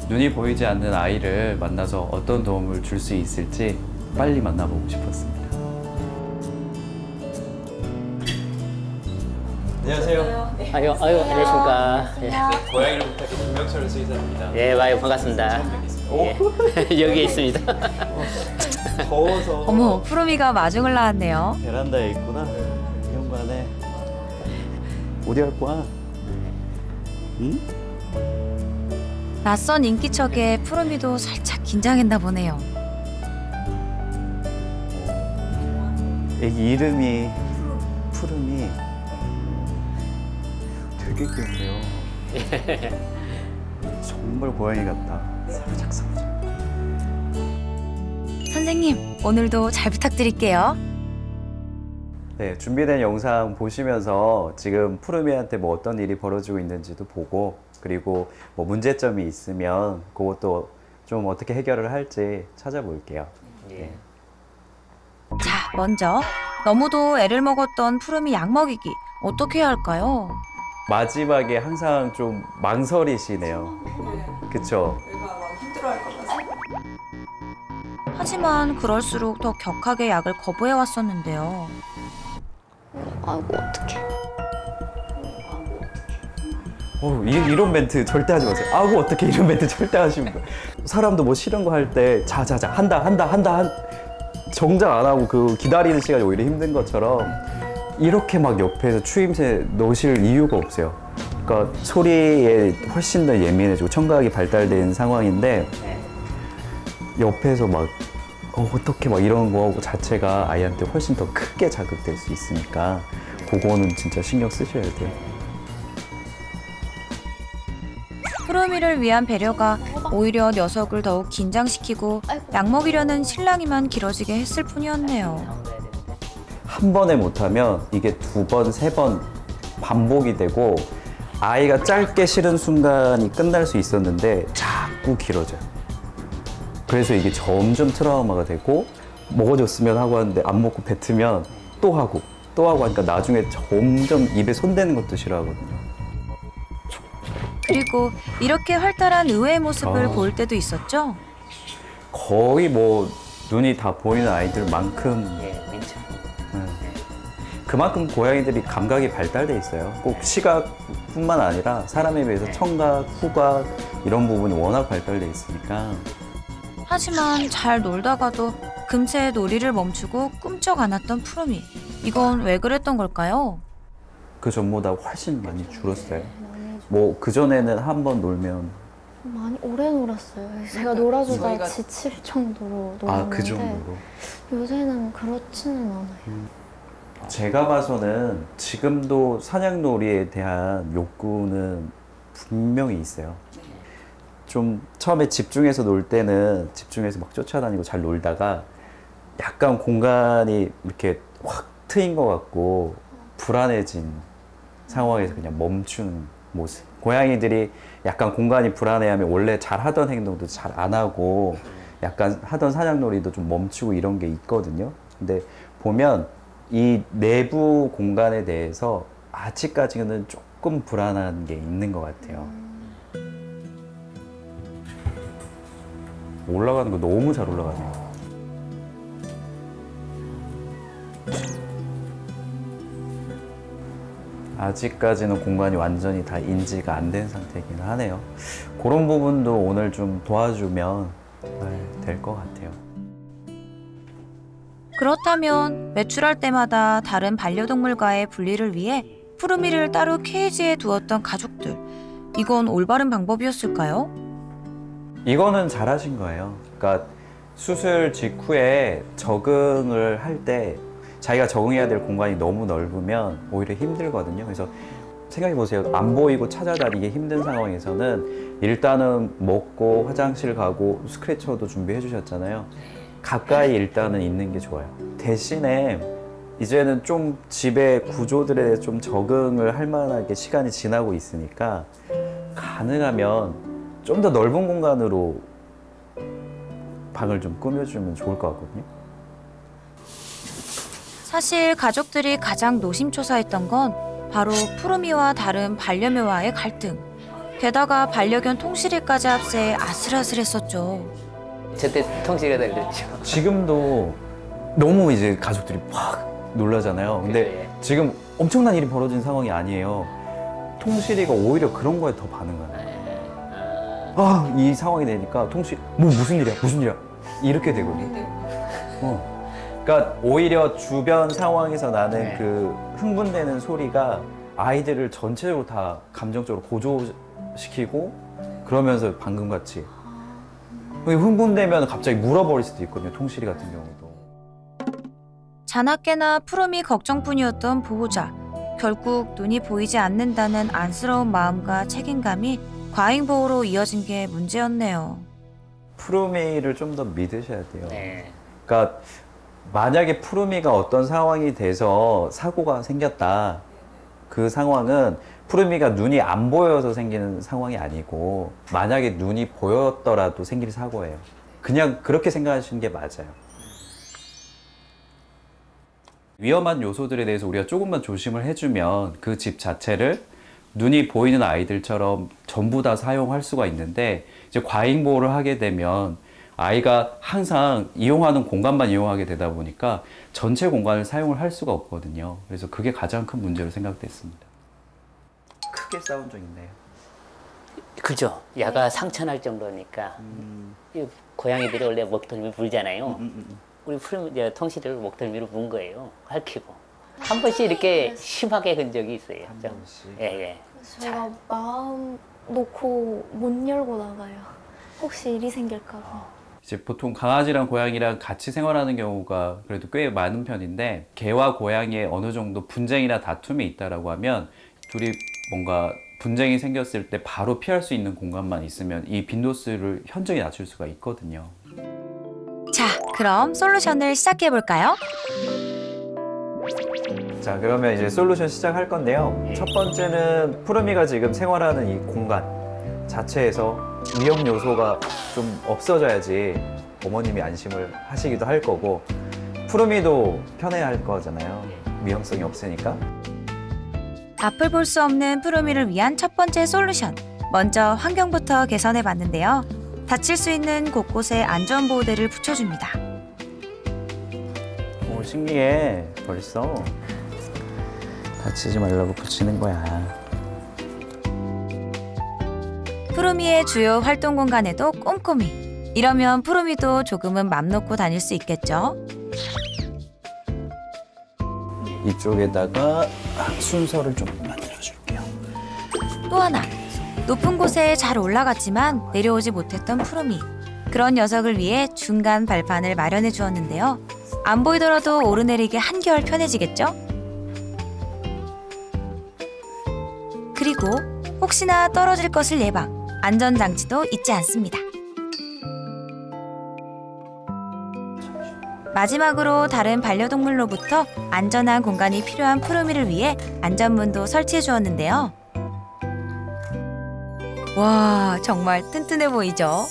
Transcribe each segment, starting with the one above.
눈이 보이지 않는 아이를 만나서 어떤 도움을 줄 수 있을지 빨리 만나보고 싶었습니다. 안녕하세요. 네. 아유, 안녕하십니까. 예. 고양이를 부탁해 김명철 수의사입니다. 예, 아유, 반갑습니다. 예. 여기에 있습니다. 더워서 어머, 푸르미가 마중을 나왔네요. 베란다에 있구나. 현관에. 어디 갈 거야? 응? 낯선 인기척에 푸르미도 살짝 긴장했나 보네요. 애기 이름이 푸르미. 되게 귀엽네요. 정말 고양이 같다. 사부작사부작. 선생님, 오늘도 잘 부탁드릴게요. 네, 준비된 영상 보시면서 지금 푸르미한테 뭐 어떤 일이 벌어지고 있는지도 보고, 그리고 뭐 문제점이 있으면 그것도 좀 어떻게 해결을 할지 찾아볼게요. 예. 자, 먼저 너무도 애를 먹었던 푸르미 약 먹이기 어떻게 해야 할까요? 마지막에 항상 좀 망설이시네요. 그쵸? 하지만 그럴수록 더 격하게 약을 거부해 왔었는데요. 아이고 어떡해. 이런 멘트 절대 하지 마세요. 아고 어떻게 이런 멘트 절대 하시면 돼요. 사람도 뭐 싫은 거 할 때 자자자 한다 정작 안 하고 그 기다리는 시간이 오히려 힘든 것처럼 이렇게 막 옆에서 추임새 넣으실 이유가 없어요. 그러니까 소리에 훨씬 더 예민해지고 청각이 발달된 상황인데 옆에서 막 어떻게 막 이런 거 자체가 아이한테 훨씬 더 크게 자극될 수 있으니까 그거는 진짜 신경 쓰셔야 돼요. 푸르미를 위한 배려가 오히려 녀석을 더욱 긴장시키고 약 먹이려는 실랑이만 길어지게 했을 뿐이었네요. 한 번에 못하면 이게 두 번, 세 번 반복이 되고 아이가 짧게 싫은 순간이 끝날 수 있었는데 자꾸 길어져요. 그래서 이게 점점 트라우마가 되고 먹어줬으면 하고 하는데 안 먹고 뱉으면 또 하고 하니까 나중에 점점 입에 손대는 것도 싫어하거든요. 그리고 이렇게 활달한 의외의 모습을 볼 때도 있었죠. 거의 뭐 눈이 다 보이는 아이들만큼 예, 민첩. 그만큼 고양이들이 감각이 발달돼 있어요. 꼭 시각뿐만 아니라 사람에 비해서 청각, 후각 이런 부분이 워낙 발달돼 있으니까. 하지만 잘 놀다가도 금세 놀이를 멈추고 꿈쩍 안았던 푸르미. 이건 왜 그랬던 걸까요? 그 전보다 훨씬 많이 줄었어요. 뭐 그전에는 한 번 놀면 많이 오래 놀았어요. 제가 놀아주다 지칠 정도로 놀았는데 그 정도로. 요새는 그렇지는 않아요. 제가 봐서는 지금도 사냥놀이에 대한 욕구는 분명히 있어요. 좀 처음에 집중해서 놀 때는 집중해서 막 쫓아다니고 잘 놀다가 약간 공간이 이렇게 확 트인 것 같고 불안해진 상황에서 그냥 멈추는 모습. 고양이들이 약간 공간이 불안해하면 원래 잘 하던 행동도 잘 안 하고 약간 하던 사냥놀이도 좀 멈추고 이런 게 있거든요. 근데 보면 이 내부 공간에 대해서 아직까지는 조금 불안한 게 있는 것 같아요. 올라가는 거 너무 잘 올라가네요. 아직까지는 공간이 완전히 다 인지가 안 된 상태이긴 하네요. 그런 부분도 오늘 좀 도와주면 될 것 같아요. 그렇다면 외출할 때마다 다른 반려동물과의 분리를 위해 푸르미를 따로 케이지에 두었던 가족들. 이건 올바른 방법이었을까요? 이거는 잘하신 거예요. 그러니까 수술 직후에 적응을 할 때 자기가 적응해야 될 공간이 너무 넓으면 오히려 힘들거든요. 그래서 생각해 보세요. 안 보이고 찾아다니기 힘든 상황에서는 일단은 먹고 화장실 가고 스크래쳐도 준비해 주셨잖아요. 가까이 일단은 있는 게 좋아요. 대신에 이제는 좀 집의 구조들에 대해 좀 적응을 할 만하게 시간이 지나고 있으니까 가능하면 좀 더 넓은 공간으로 방을 좀 꾸며주면 좋을 것 같거든요. 사실 가족들이 가장 노심초사했던 건 바로 푸르미와 다른 반려묘와의 갈등. 게다가 반려견 통실이까지 합세해 아슬아슬했었죠. 저때 통실이가 그랬죠. 지금도 너무 이제 가족들이 막 놀라잖아요. 근데 그래. 지금 엄청난 일이 벌어진 상황이 아니에요. 통실이가 오히려 그런 거에 더 반응하는 거예요. 이 상황이 되니까 무슨 일이야 이렇게 되거든요. 그러니까 오히려 주변 상황에서 나는 네. 그 흥분되는 소리가 아이들을 전체적으로 다 감정적으로 고조시키고 그러면서 방금 같이 흥분되면 갑자기 물어버릴 수도 있거든요. 통실이 같은 경우도. 자나깨나 푸름이 걱정뿐이었던 보호자. 결국 눈이 보이지 않는다는 안쓰러운 마음과 책임감이 과잉보호로 이어진 게 문제였네요. 푸르미를 좀 더 믿으셔야 돼요. 네. 그러니까 만약에 푸르미가 어떤 상황이 돼서 사고가 생겼다. 그 상황은 푸르미가 눈이 안 보여서 생기는 상황이 아니고 만약에 눈이 보였더라도 생길 사고예요. 그냥 그렇게 생각하시는 게 맞아요. 위험한 요소들에 대해서 우리가 조금만 조심을 해주면 그 집 자체를 눈이 보이는 아이들처럼 전부 다 사용할 수가 있는데 이제 과잉 보호를 하게 되면 아이가 항상 이용하는 공간만 이용하게 되다 보니까 전체 공간을 사용을 할 수가 없거든요. 그래서 그게 가장 큰 문제로 생각됐습니다. 크게 싸운 적 있네요. 그죠. 야가 상처날 정도니까. 이 고양이들이 원래 목덜미 물잖아요. 우리 통실이를 목덜미로 문 거예요. 핥히고. 한 번씩 이렇게 심하게 한 적이 있어요. 한 번씩. 예, 예. 제가 마음 놓고 못 열고 나가요. 혹시 일이 생길까 봐. 이제 보통 강아지랑 고양이랑 같이 생활하는 경우가 그래도 꽤 많은 편인데 개와 고양이의 어느 정도 분쟁이나 다툼이 있다라고 하면 둘이 뭔가 분쟁이 생겼을 때 바로 피할 수 있는 공간만 있으면 이 빈도수를 현저히 낮출 수가 있거든요. 자, 그럼 솔루션을 시작해 볼까요? 자, 그러면 이제 솔루션 시작할 건데요. 첫 번째는 푸르미가 지금 생활하는 이 공간 자체에서 위험 요소가 좀 없어져야지 어머님이 안심을 하시기도 할 거고 푸르미도 편해야 할 거잖아요. 위험성이 없으니까. 앞을 볼 수 없는 푸르미를 위한 첫 번째 솔루션. 먼저 환경부터 개선해 봤는데요. 다칠 수 있는 곳곳에 안전보호대를 붙여줍니다. 오, 신기해. 벌써 다치지 말라고 붙이는 거야. 푸르미의 주요 활동 공간에도 꼼꼼히. 이러면 푸르미도 조금은 맘 놓고 다닐 수 있겠죠? 이쪽에다가 순서를 좀 만들어 줄게요. 또 하나. 높은 곳에 잘 올라갔지만 내려오지 못했던 푸르미. 그런 녀석을 위해 중간 발판을 마련해 주었는데요. 안 보이더라도 오르내리기 한결 편해지겠죠? 그리고 혹시나 떨어질 것을 예방. 안전장치도 잊지 않습니다. 마지막으로 다른 반려동물로부터 안전한 공간이 필요한 푸르미를 위해 안전문도 설치해 주었는데요. 와, 정말 튼튼해 보이죠?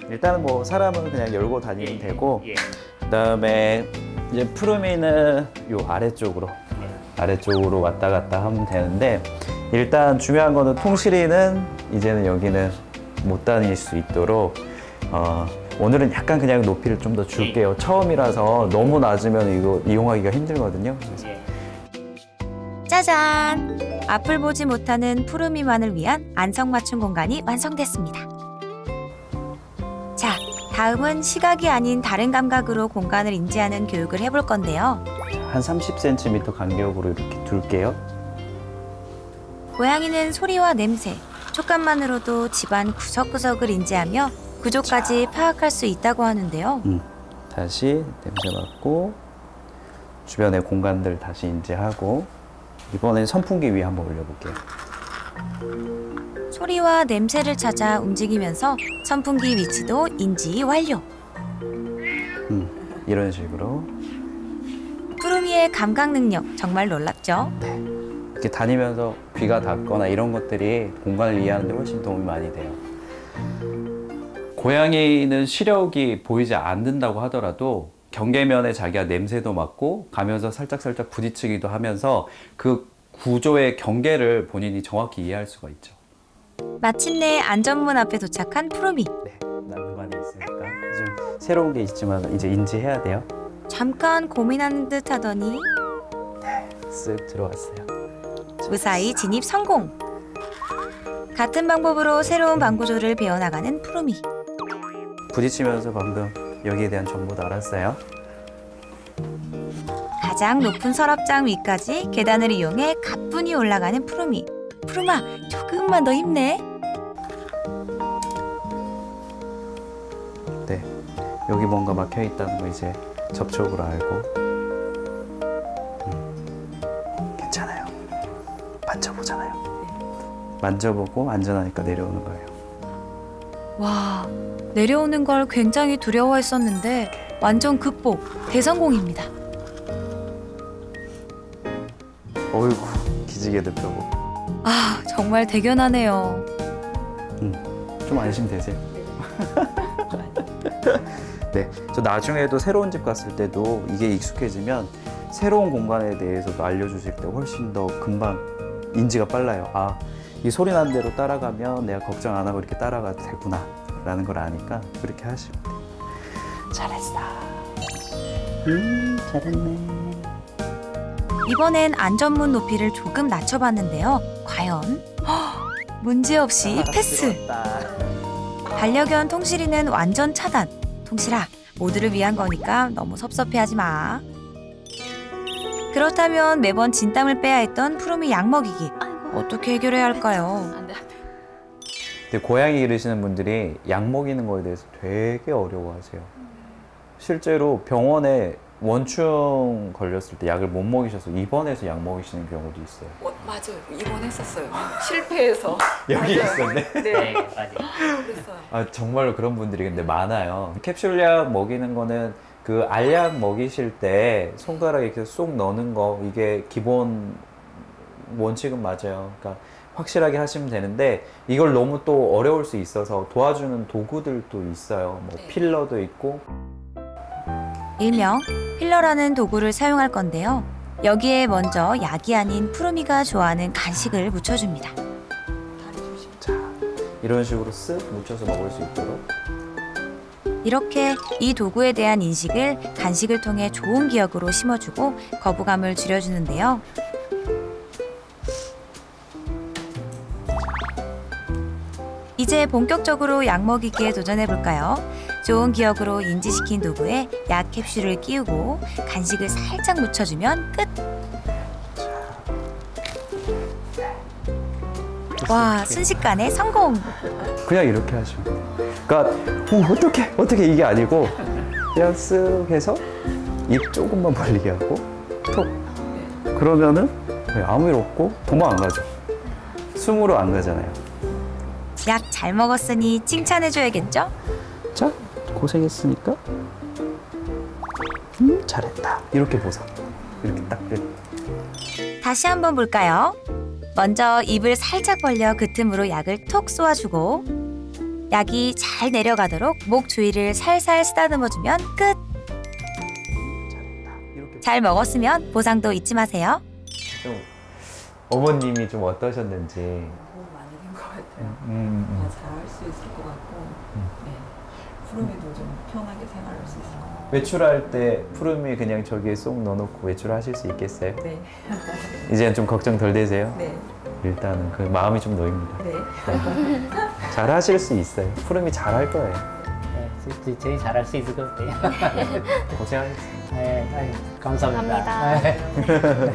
일단은 뭐 사람은 그냥 열고 다니면 되고 예. 그다음에 이제 푸르미는 요 아래쪽으로 왔다 갔다 하면 되는데 일단 중요한 거는 통실이는 이제는 여기는 못 다닐 수 있도록 오늘은 약간 그냥 높이를 좀 더 줄게요. 처음이라서 너무 낮으면 이거 이용하기가 힘들거든요. 그래서 짜잔! 앞을 보지 못하는 푸르미만을 위한 안성맞춤 공간이 완성됐습니다. 자, 다음은 시각이 아닌 다른 감각으로 공간을 인지하는 교육을 해볼 건데요. 한 30cm 간격으로 이렇게 둘게요. 고양이는 소리와 냄새, 촉감만으로도 집안 구석구석을 인지하며 구조까지 파악할 수 있다고 하는데요. 다시 냄새 맡고 주변의 공간들 다시 인지하고 이번엔 선풍기 위에 한번 올려볼게요. 소리와 냄새를 찾아 움직이면서 선풍기 위치도 인지 완료. 이런 식으로 푸르미의 감각 능력 정말 놀랍죠? 이렇게 다니면서 귀가 닿거나 이런 것들이 공간을 이해하는 데 훨씬 도움이 많이 돼요. 고양이는 시력이 보이지 않는다고 하더라도 경계면에 자기가 냄새도 맡고 가면서 살짝살짝 부딪히기도 하면서 그 구조의 경계를 본인이 정확히 이해할 수가 있죠. 마침내 안전문 앞에 도착한 푸르미. 네, 난관이 있으니까 좀 새로운 게 있지만 이제 인지해야 돼요. 잠깐 고민하는 듯 하더니 쓱 들어왔어요. 무사히 진입 성공. 같은 방법으로 새로운 방구조를 배워나가는 푸르미. 부딪히면서 방금 여기에 대한 정보도 알았어요. 가장 높은 서랍장 위까지 계단을 이용해 가뿐히 올라가는 푸르미. 푸르마, 조금만 더 힘내. 네, 여기 뭔가 막혀 있다는 거 이제 접촉으로 알고. 괜찮아요. 만져보잖아요. 만져보고 안전하니까 내려오는 거예요. 와, 내려오는 걸 굉장히 두려워했었는데 완전 극복, 대성공입니다. 어이구, 기지개도 펴고. 아, 정말 대견하네요. 좀 안심되세요? 네, 저 나중에도 새로운 집 갔을 때도 이게 익숙해지면 새로운 공간에 대해서도 알려주실 때 훨씬 더 금방 인지가 빨라요. 아, 이 소리 나는 대로 따라가면 내가 걱정 안 하고 이렇게 따라가도 되구나 라는 걸 아니까 그렇게 하시면 돼요. 잘했어. 잘했네. 이번엔 안전문 높이를 조금 낮춰봤는데요. 과연? 문제없이 패스! 반려견 통실이는 완전 차단. 통실아, 모두를 위한 거니까 너무 섭섭해하지 마. 그렇다면 매번 진땀을 빼야 했던 푸르미 약 먹이기. 어떻게 해결해야 할까요? 근데 고양이 기르시는 분들이 약 먹이는 거에 대해서 되게 어려워하세요. 실제로 병원에 원충 걸렸을 때 약을 못 먹이셔서 입원해서 약 먹이시는 경우도 있어요. 맞아요. 입원했었어요. 실패해서. 여기 맞아요. 있었네. 네, 맞아요. 그랬어요. 아, 정말로 그런 분들이 근데 많아요. 캡슐약 먹이는 거는 그 알약 먹이실 때 손가락에 이렇게 쏙 넣는 거 이게 기본 원칙은 맞아요. 그러니까 확실하게 하시면 되는데 이걸 너무 또 어려울 수 있어서 도와주는 도구들도 있어요. 뭐 필러도 있고. 일명 필러라는 도구를 사용할 건데요. 여기에 먼저 약이 아닌 푸르미가 좋아하는 간식을 묻혀줍니다. 자, 이런 식으로 쓱 묻혀서 먹을 수 있도록. 이렇게 이 도구에 대한 인식을 간식을 통해 좋은 기억으로 심어주고 거부감을 줄여주는데요. 이제 본격적으로 약 먹이기에 도전해볼까요? 좋은 기억으로 인지시킨 도구에 약 캡슐을 끼우고 간식을 살짝 묻혀주면 끝! 와, 순식간에 성공! 그냥 이렇게 하시면 돼요. 그러니까 어떻게 이게 아니고 그냥 쓱 해서 입 조금만 벌리게 하고 톡 그러면은 아무 일 없고 도망 안 가죠. 숨으로 안 가잖아요. 약 잘 먹었으니 칭찬해줘야겠죠? 자, 고생했으니까 잘했다 이렇게 보상 이렇게 딱 끝. 다시 한번 볼까요? 먼저 입을 살짝 벌려 그 틈으로 약을 톡 쏘아주고 약이 잘 내려가도록 목 주위를 살살 쓰다듬어주면 끝! 잘했다 이렇게. 잘 먹었으면 보상도 잊지 마세요. 좀 어머님이 좀 어떠셨는지. 너무 많이 된 것 같아요. 잘할 수 있을 것 같고, 네. 푸르미도 좀 편하게 생활할 수 있을 것 같아요. 외출할 때 푸르미 그냥 저기에 쏙 넣어놓고 외출하실 수 있겠어요? 네. 이제는 좀 걱정 덜 되세요? 네. 일단은 그 마음이 좀 놓입니다. 네. 잘 하실 수 있어요. 푸르미 잘 할 거예요. 네, 저희 잘할 수 있을 것 같아요. 고생하셨습니다. 네, 아유, 감사합니다. 감사합니다. 네.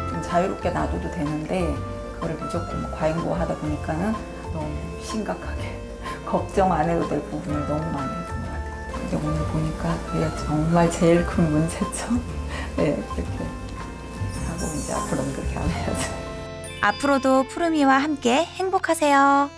좀 자유롭게 놔둬도 되는데 그거를 무조건 뭐 과잉보호하다 보니까는 너무 심각하게 걱정 안 해도 될 부분을 너무 많이 했던 것 같아요. 근데 오늘 보니까 그게 정말 제일 큰 문제점. 네, 그렇게 하고 이제 앞으로는 그렇게 안 해야죠. 앞으로도 푸르미와 함께 행복하세요.